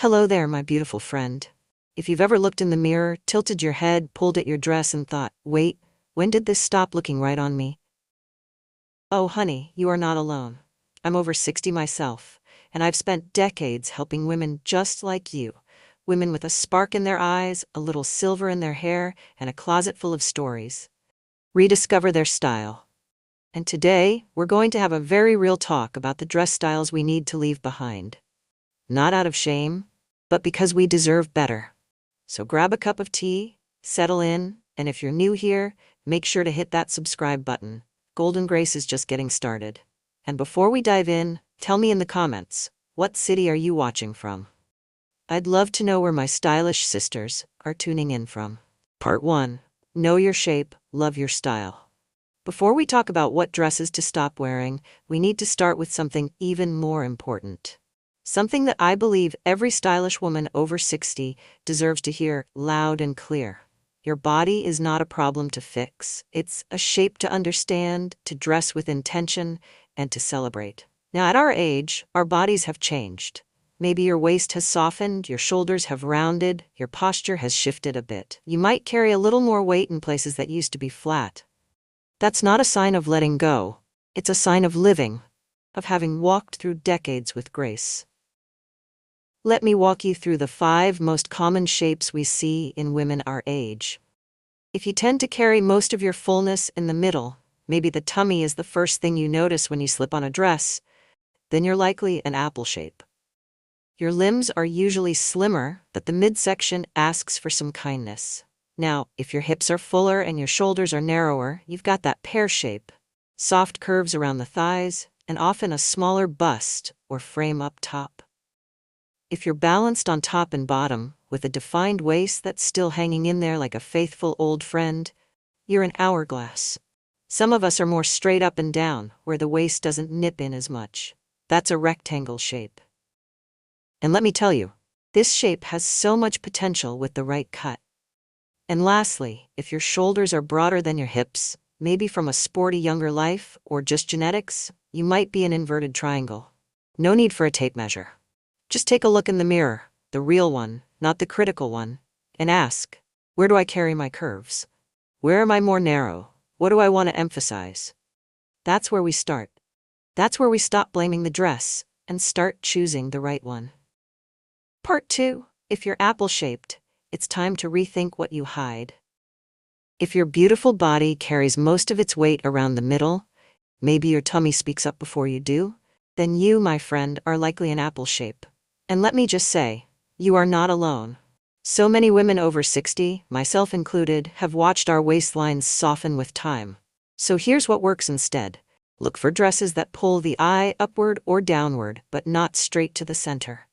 Hello there, my beautiful friend. If you've ever looked in the mirror, tilted your head, pulled at your dress, and thought, wait, when did this stop looking right on me? Oh, honey, you are not alone. I'm over 60 myself, and I've spent decades helping women just like you. Women with a spark in their eyes, a little silver in their hair, and a closet full of stories. Rediscover their style. And today, we're going to have a very real talk about the dress styles we need to leave behind. Not out of shame, but because we deserve better. So grab a cup of tea, settle in, and if you're new here, make sure to hit that subscribe button. Golden Grace is just getting started. And before we dive in, tell me in the comments, what city are you watching from? I'd love to know where my stylish sisters are tuning in from. Part 1. Know your shape, love your style. Before we talk about what dresses to stop wearing, we need to start with something even more important. Something that I believe every stylish woman over 60 deserves to hear loud and clear. Your body is not a problem to fix. It's a shape to understand, to dress with intention, and to celebrate. Now, at our age, our bodies have changed. Maybe your waist has softened, your shoulders have rounded, your posture has shifted a bit. You might carry a little more weight in places that used to be flat. That's not a sign of letting go. It's a sign of living, of having walked through decades with grace. Let me walk you through the 5 most common shapes we see in women our age. If you tend to carry most of your fullness in the middle, maybe the tummy is the first thing you notice when you slip on a dress, then you're likely an apple shape. Your limbs are usually slimmer, but the midsection asks for some kindness. Now, if your hips are fuller and your shoulders are narrower, you've got that pear shape. Soft curves around the thighs, and often a smaller bust or frame up top. If you're balanced on top and bottom, with a defined waist that's still hanging in there like a faithful old friend, you're an hourglass. Some of us are more straight up and down, where the waist doesn't nip in as much. That's a rectangle shape. And let me tell you, this shape has so much potential with the right cut. And lastly, if your shoulders are broader than your hips, maybe from a sporty younger life or just genetics, you might be an inverted triangle. No need for a tape measure. Just take a look in the mirror, the real one, not the critical one, and ask, where do I carry my curves? Where am I more narrow? What do I want to emphasize? That's where we start. That's where we stop blaming the dress and start choosing the right one. Part 2. If you're apple-shaped, it's time to rethink what you hide. If your beautiful body carries most of its weight around the middle, maybe your tummy speaks up before you do, then you, my friend, are likely an apple shape. And let me just say, you are not alone. So many women over 60, myself included, have watched our waistlines soften with time. So here's what works instead. Look for dresses that pull the eye upward or downward, but not straight to the center.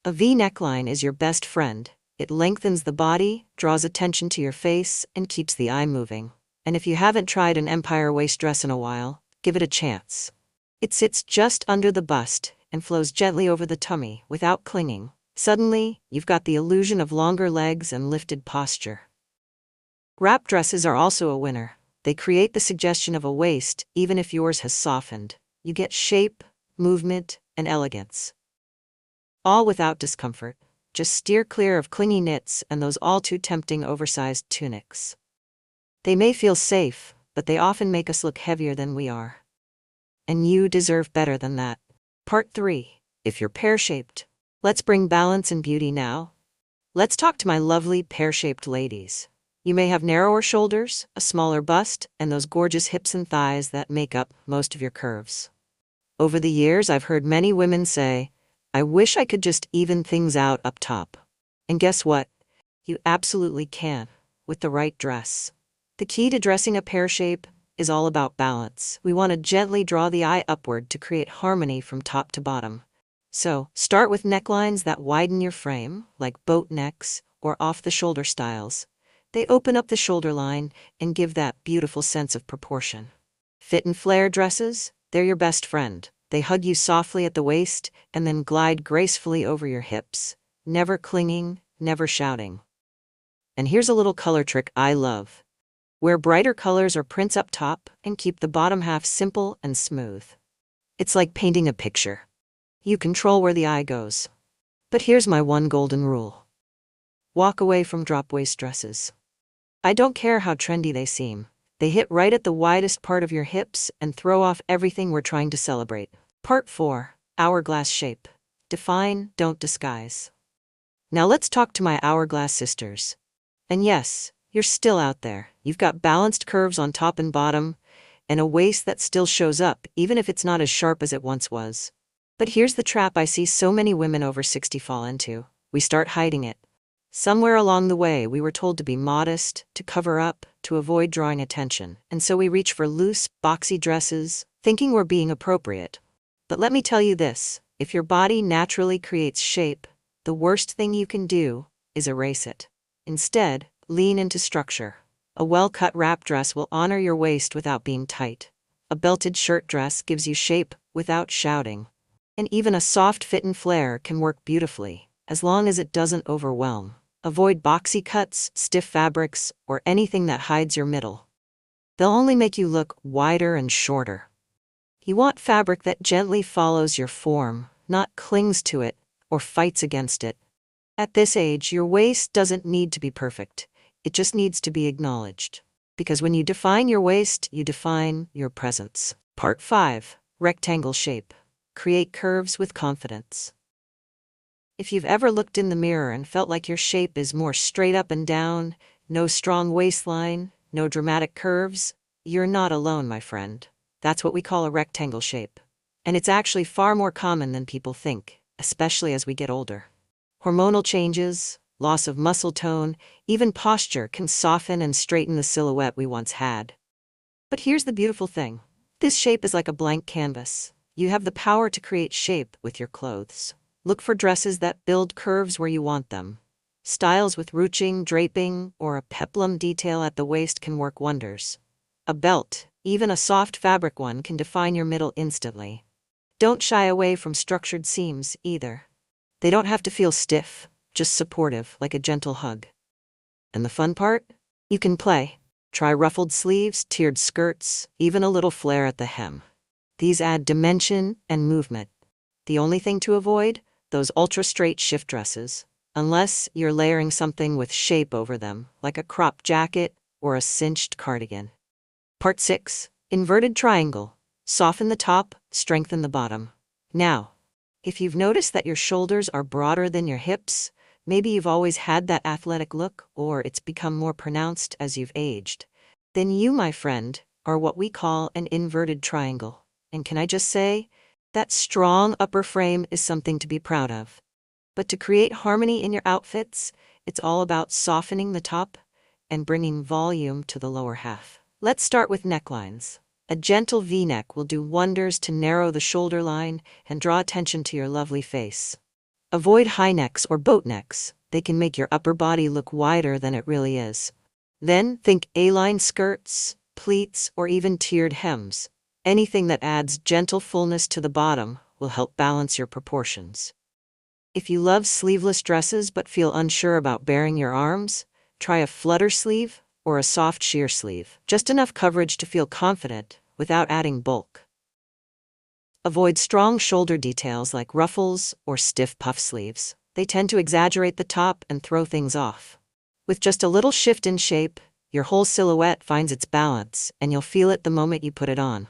A V neckline is your best friend. It lengthens the body, draws attention to your face, and keeps the eye moving. And if you haven't tried an empire waist dress in a while, give it a chance. It sits just under the bust and flows gently over the tummy without clinging. Suddenly, you've got the illusion of longer legs and lifted posture. Wrap dresses are also a winner. They create the suggestion of a waist, even if yours has softened. You get shape, movement, and elegance. All without discomfort. Just steer clear of clingy knits and those all-too-tempting oversized tunics. They may feel safe, but they often make us look heavier than we are. And you deserve better than that. Part 3. If you're pear-shaped. Let's bring balance and beauty now. Let's talk to my lovely pear-shaped ladies. You may have narrower shoulders, a smaller bust, and those gorgeous hips and thighs that make up most of your curves. Over the years, I've heard many women say, I wish I could just even things out up top. And guess what? You absolutely can, with the right dress. The key to dressing a pear shape is all about balance. We want to gently draw the eye upward to create harmony from top to bottom. So, start with necklines that widen your frame, like boat necks or off-the-shoulder styles. They open up the shoulder line and give that beautiful sense of proportion. Fit and flare dresses, they're your best friend. They hug you softly at the waist and then glide gracefully over your hips, never clinging, never shouting. And here's a little color trick I love. Wear brighter colors or prints up top and keep the bottom half simple and smooth. It's like painting a picture. You control where the eye goes. But here's my one golden rule. Walk away from drop waist dresses. I don't care how trendy they seem. They hit right at the widest part of your hips and throw off everything we're trying to celebrate. Part 4. Hourglass Shape. Define, don't disguise. Now let's talk to my hourglass sisters. And yes, you're still out there. You've got balanced curves on top and bottom, and a waist that still shows up, even if it's not as sharp as it once was. But here's the trap I see so many women over 60 fall into. We start hiding it. Somewhere along the way, we were told to be modest, to cover up, to avoid drawing attention, and so we reach for loose, boxy dresses, thinking we're being appropriate. But let me tell you this, if your body naturally creates shape, the worst thing you can do is erase it. Instead, lean into structure. A well-cut wrap dress will honor your waist without being tight. A belted shirt dress gives you shape without shouting. And even a soft fit and flare can work beautifully, as long as it doesn't overwhelm. Avoid boxy cuts, stiff fabrics, or anything that hides your middle. They'll only make you look wider and shorter. You want fabric that gently follows your form, not clings to it or fights against it. At this age, your waist doesn't need to be perfect. It just needs to be acknowledged. Because when you define your waist, you define your presence. Part 5. Rectangle Shape. Create curves with confidence. If you've ever looked in the mirror and felt like your shape is more straight up and down, no strong waistline, no dramatic curves, you're not alone, my friend. That's what we call a rectangle shape. And it's actually far more common than people think, especially as we get older. Hormonal changes, loss of muscle tone, even posture can soften and straighten the silhouette we once had. But here's the beautiful thing. This shape is like a blank canvas. You have the power to create shape with your clothes. Look for dresses that build curves where you want them. Styles with ruching, draping, or a peplum detail at the waist can work wonders. A belt, even a soft fabric one, can define your middle instantly. Don't shy away from structured seams either. They don't have to feel stiff, just supportive, like a gentle hug. And the fun part? You can play. Try ruffled sleeves, tiered skirts, even a little flare at the hem. These add dimension and movement. The only thing to avoid? Those ultra-straight shift dresses. Unless you're layering something with shape over them, like a cropped jacket or a cinched cardigan. Part 6. Inverted Triangle. Soften the top, strengthen the bottom. Now, if you've noticed that your shoulders are broader than your hips, maybe you've always had that athletic look, or it's become more pronounced as you've aged, then you, my friend, are what we call an inverted triangle. And can I just say, that strong upper frame is something to be proud of. But to create harmony in your outfits, it's all about softening the top and bringing volume to the lower half. Let's start with necklines. A gentle V-neck will do wonders to narrow the shoulder line and draw attention to your lovely face. Avoid high necks or boat necks. They can make your upper body look wider than it really is. Then think A-line skirts, pleats, or even tiered hems. Anything that adds gentle fullness to the bottom will help balance your proportions. If you love sleeveless dresses but feel unsure about baring your arms, try a flutter sleeve or a soft sheer sleeve. Just enough coverage to feel confident without adding bulk. Avoid strong shoulder details like ruffles or stiff puff sleeves. They tend to exaggerate the top and throw things off. With just a little shift in shape, your whole silhouette finds its balance, and you'll feel it the moment you put it on.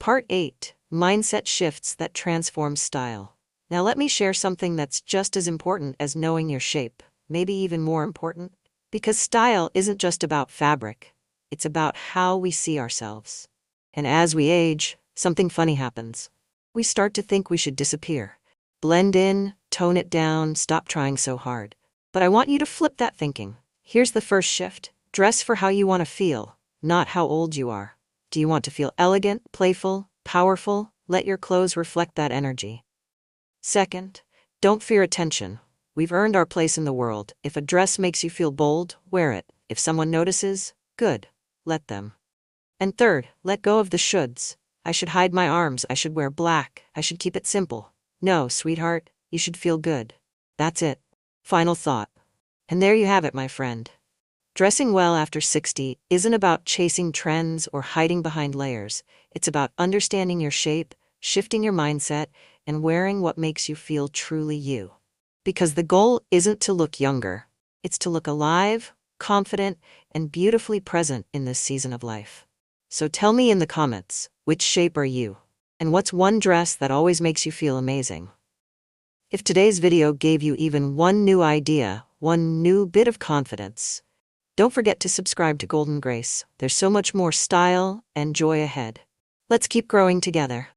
Part 8. Mindset Shifts that Transform Style. Now let me share something that's just as important as knowing your shape, maybe even more important, because style isn't just about fabric, it's about how we see ourselves. And as we age, something funny happens. We start to think we should disappear. Blend in, tone it down, stop trying so hard. But I want you to flip that thinking. Here's the first shift. Dress for how you want to feel, not how old you are. Do you want to feel elegant, playful, powerful? Let your clothes reflect that energy. Second, don't fear attention. We've earned our place in the world. If a dress makes you feel bold, wear it. If someone notices, good. Let them. And third, let go of the shoulds. I should hide my arms. I should wear black. I should keep it simple. No, sweetheart, you should feel good. That's it. Final thought. And there you have it, my friend. Dressing well after 60 isn't about chasing trends or hiding behind layers. It's about understanding your shape, shifting your mindset, and wearing what makes you feel truly you. Because the goal isn't to look younger, it's to look alive, confident, and beautifully present in this season of life. So tell me in the comments, which shape are you? And what's one dress that always makes you feel amazing? If today's video gave you even one new idea, one new bit of confidence, don't forget to subscribe to Golden Grace. There's so much more style and joy ahead. Let's keep growing together.